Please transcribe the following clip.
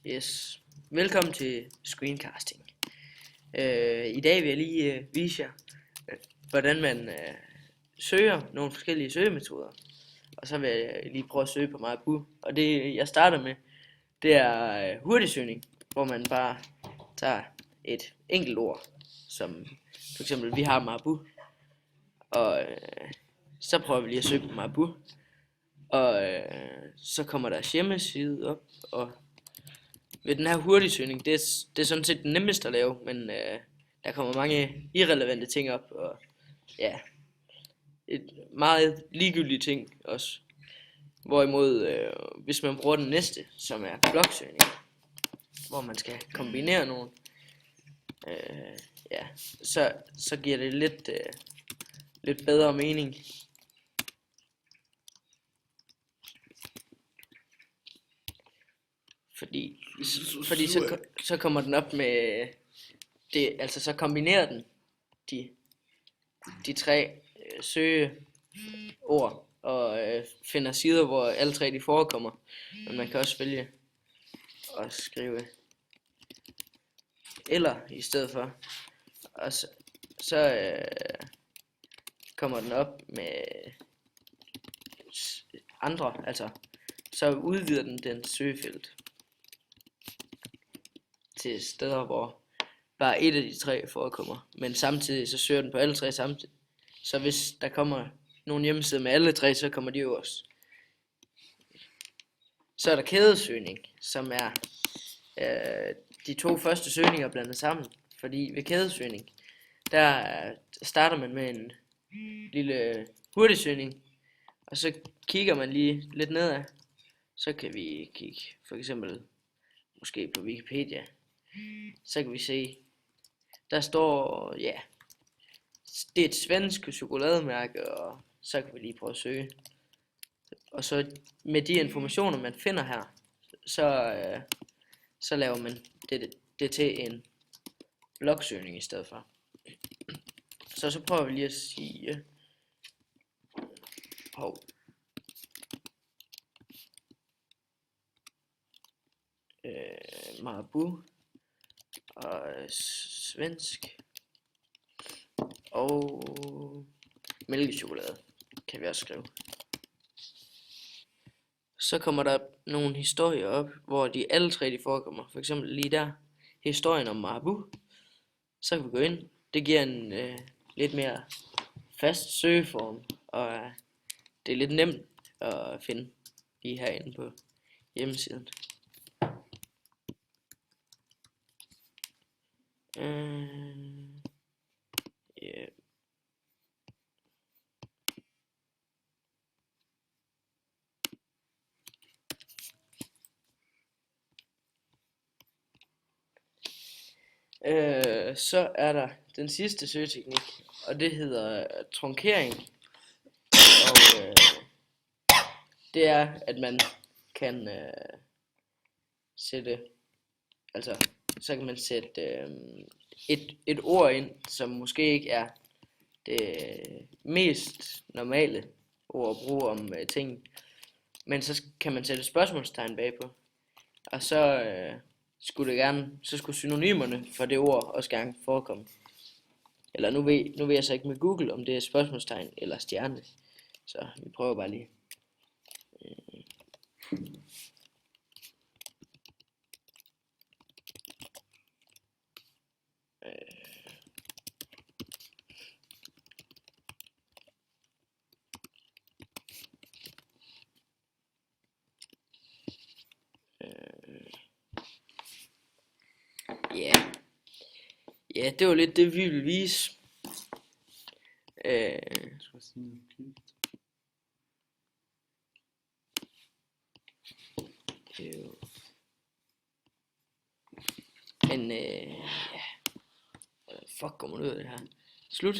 Yes, velkommen til Screencasting. I dag vil jeg lige vise jer, hvordan man søger nogle forskellige søgemetoder. Og så vil jeg lige prøve at søge på Marabu. Og det jeg starter med, det er hurtigsøgning, hvor man bare tager et enkelt ord, som for eksempel vi har Marabu. Og så prøver vi lige at søge på Marabu. Og så kommer der hjemmeside op, og ved den her hurtigsøgning, det er sådan set den nemmeste at lave, men der kommer mange irrelevante ting op, og ja, et meget ligegyldige ting også. Hvorimod, hvis man bruger den næste, som er bloksøgning, hvor man skal kombinere nogle, ja, så giver det lidt bedre mening. Fordi så kommer den op med det, altså så kombinerer den de tre søgeord og finder sider, hvor alle tre de forekommer. Men man kan også vælge at skrive eller i stedet for, og så kommer den op med andre, altså så udvider den søgefelt til steder, hvor bare et af de tre forekommer, men samtidig så søger den på alle tre samtidig. Så hvis der kommer nogle hjemmesider med alle tre, så kommer de jo også. Så er der kædesøgning, som er de to første søgninger blandet sammen. Fordi ved kædesøgning, der starter man med en lille hurtigsøgning, og så kigger man lige lidt nedad. Så kan vi kigge for eksempel måske på Wikipedia. Så kan vi se, der står, ja, det er et svensk chokolademærke, og så kan vi lige prøve at søge. Og så med de informationer, man finder her, så laver man det til en bloksøgning i stedet for. Så prøver vi lige at sige, Marabu og svensk og mælkechokolade kan vi også skrive. Så kommer der nogle historier op, hvor de alle tre de forekommer. For eksempel lige der, historien om Marabu. Så kan vi gå ind. Det giver en lidt mere fast søgeform, og det er lidt nemt at finde lige herinde på hjemmesiden. Yeah. Så er der den sidste søgeteknik, og det hedder trunkering. Og det er, at man kan sætte, altså så kan man sætte et ord ind, som måske ikke er det mest normale ord at bruge om ting, men så kan man sætte spørgsmålstegn bagpå, og så skulle synonymerne for det ord også gerne forekomme. Eller nu ved jeg så ikke med Google, om det er spørgsmålstegn eller stjerne, så vi prøver bare lige. Ja, det var lidt det, vi ville vise. Men ja, fuck kommer ud af det her. Slut.